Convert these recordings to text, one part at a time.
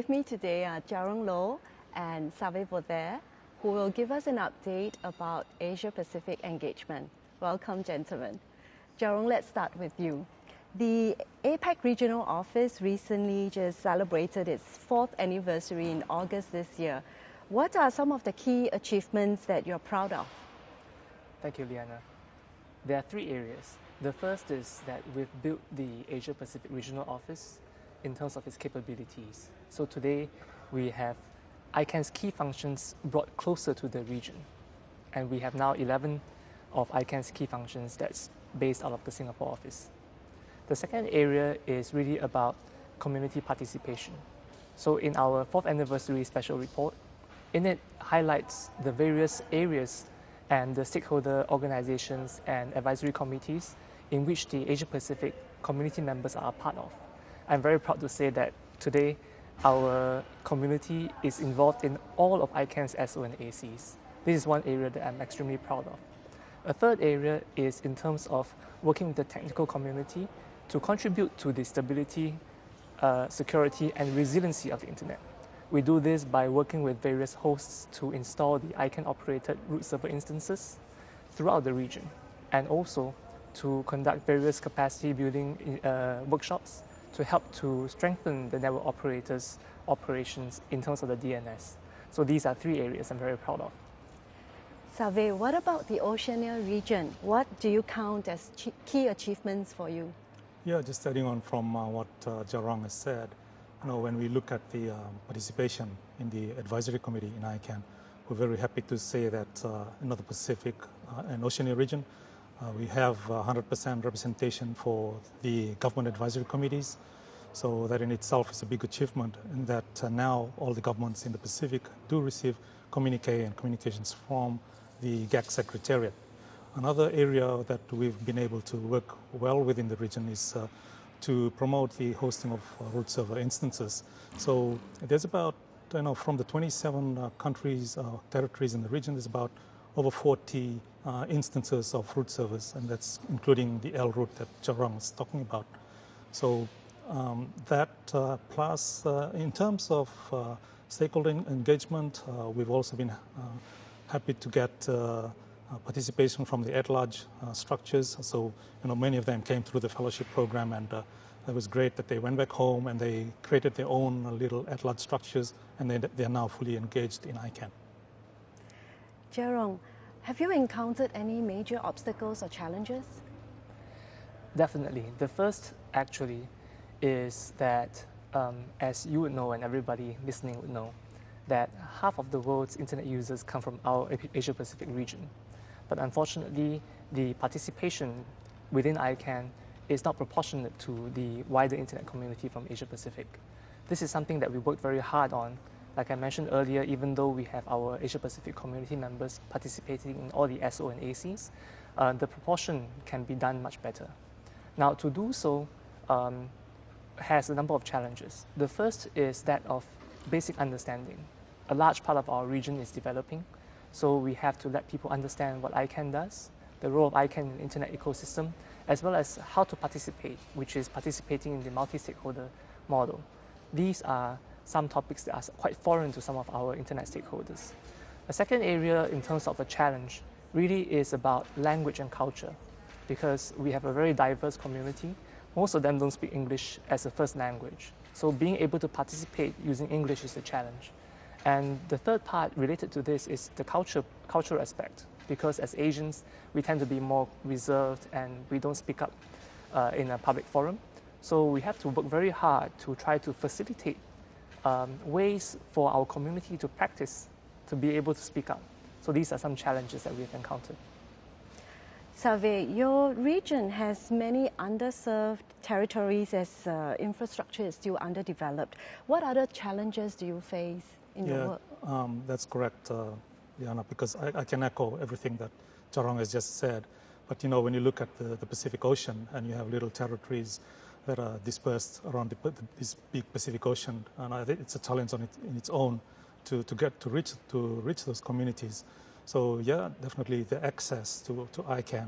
with me today are Rong and Vocea, who will give us an update about Asia-Pacific engagement. Welcome, gentlemen. Rong, let's start with you. The APAC Regional Office recently just celebrated its 4th anniversary in August this year. What are some of the key achievements that you're proud of? Thank you, Liana. There are 3 areas. The first is that we've built the Asia-Pacific Regional Office in terms of its capabilities. So today we have ICANN's key functions brought closer to the region. And we have now 11 of ICANN's key functions that's based out of the Singapore office. The second area is really about community participation. So in our 4th anniversary special report, in it highlights the various areas and the stakeholder organizations and advisory committees in which the Asia-Pacific community members are a part of. I'm very proud to say that today our community is involved in all of ICANN's SO and ACs. This is one area that I'm extremely proud of. A third area is in terms of working with the technical community to contribute to the stability, security and resiliency of the internet. We do this by working with various hosts to install the ICANN-operated root server instances throughout the region, and also to conduct various capacity building workshops to help to strengthen the network operators' operations in terms of the DNS. So these are 3 areas I'm very proud of. Save, what about the Oceania region? What do you count as key achievements for you? Yeah, just adding on from what Rong has said, when we look at the participation in the advisory committee in ICANN, we're very happy to say that in the Pacific and Oceania region, we have 100% representation for the government advisory committees. So that in itself is a big achievement, in that now all the governments in the Pacific do receive communique and communications from the GAC Secretariat. Another area that we've been able to work well within the region is to promote the hosting of root server instances. So there's about, from the 27 countries, territories in the region, there's about over 40 instances of root servers, and that's including the L root that Rong was talking about. So that plus, in terms of stakeholder engagement, we've also been happy to get participation from the at-large structures. So, many of them came through the fellowship program, and it was great that they went back home and they created their own little at-large structures, and they are now fully engaged in ICANN. Rong, have you encountered any major obstacles or challenges? Definitely. The first actually is that, as you would know and everybody listening would know, that half of the world's internet users come from our Asia-Pacific region. But unfortunately, the participation within ICANN is not proportionate to the wider internet community from Asia-Pacific. This is something that we worked very hard on. Like I mentioned earlier, even though we have our Asia-Pacific community members participating in all the SO and ACs, the proportion can be done much better. Now, to do so has a number of challenges. The first is that of basic understanding. A large part of our region is developing, so we have to let people understand what ICANN does, the role of ICANN in the internet ecosystem, as well as how to participate, which is participating in the multi-stakeholder model. These are some topics that are quite foreign to some of our internet stakeholders. A second area in terms of a challenge really is about language and culture, because we have a very diverse community. Most of them don't speak English as a first language. So being able to participate using English is a challenge. And the third part related to this is the cultural aspect, because as Asians, we tend to be more reserved and we don't speak up in a public forum. So we have to work very hard to try to facilitate ways for our community to practice, to be able to speak up. So these are some challenges that we've encountered. Save, your region has many underserved territories as infrastructure is still underdeveloped. What other challenges do you face in your work? That's correct, Liana, because I can echo everything that Rong has just said. But when you look at the Pacific Ocean and you have little territories that are dispersed around this big Pacific Ocean, and I think it's a challenge in its own to reach those communities. So yeah, definitely the access to ICANN.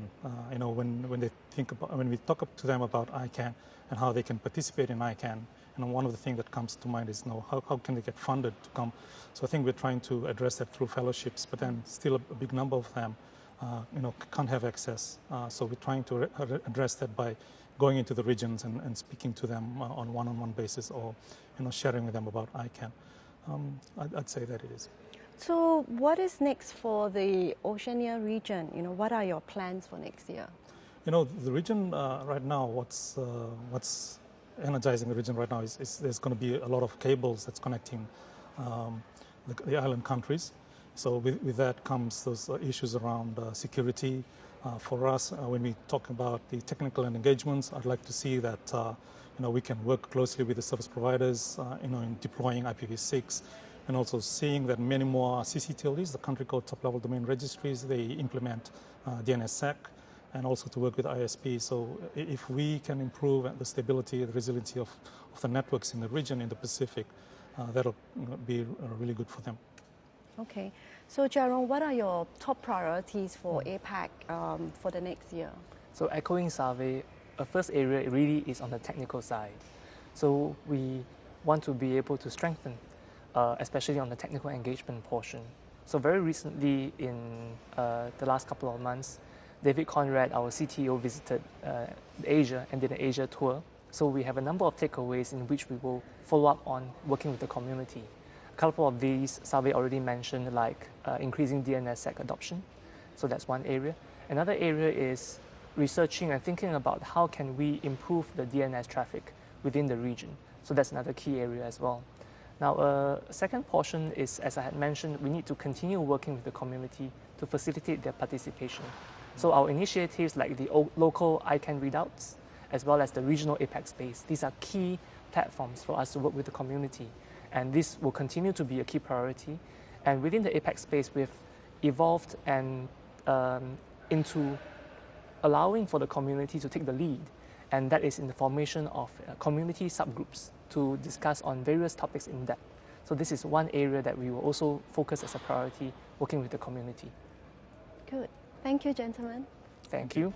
You know, when they think about, when we talk to them about ICANN and how they can participate in ICANN, and one of the things that comes to mind is, you know, how can they get funded to come? So I think we're trying to address that through fellowships, but then still a big number of them, you know, can't have access. So we're trying to address that by going into the regions and speaking to them on one-on-one basis, or, you know, sharing with them about ICANN. I'd say that it is. So what is next for the Oceania region? You know, what are your plans for next year? You know, the region right now, what's energizing the region right now is there's going to be a lot of cables that's connecting the island countries. So with that comes those issues around security. For us, when we talk about the technical and engagements, I'd like to see that you know, we can work closely with the service providers, you know, in deploying IPv6, and also seeing that many more CCTLDs, the country code top-level domain registries, they implement DNSSEC, and also to work with ISP. So if we can improve the stability, the resiliency of the networks in the region, in the Pacific, that'll be really good for them. Okay. So Jerome, what are your top priorities for APAC for the next year? So echoing Save, first area really is on the technical side. So we want to be able to strengthen, especially on the technical engagement portion. So very recently, in the last couple of months, David Conrad, our CTO, visited Asia and did an Asia tour. So we have a number of takeaways in which we will follow up on working with the community. A couple of these, Save already mentioned, like increasing DNSSEC adoption. So that's one area. Another area is researching and thinking about how can we improve the DNS traffic within the region. So that's another key area as well. Now, second portion is, as I had mentioned, we need to continue working with the community to facilitate their participation. So our initiatives like the local ICANN readouts, as well as the regional APAC space, these are key platforms for us to work with the community. And this will continue to be a key priority. And within the APAC space, we've evolved and into allowing for the community to take the lead. And that is in the formation of community subgroups to discuss on various topics in depth. So this is one area that we will also focus as a priority, working with the community. Good. Thank you, gentlemen. Thank you.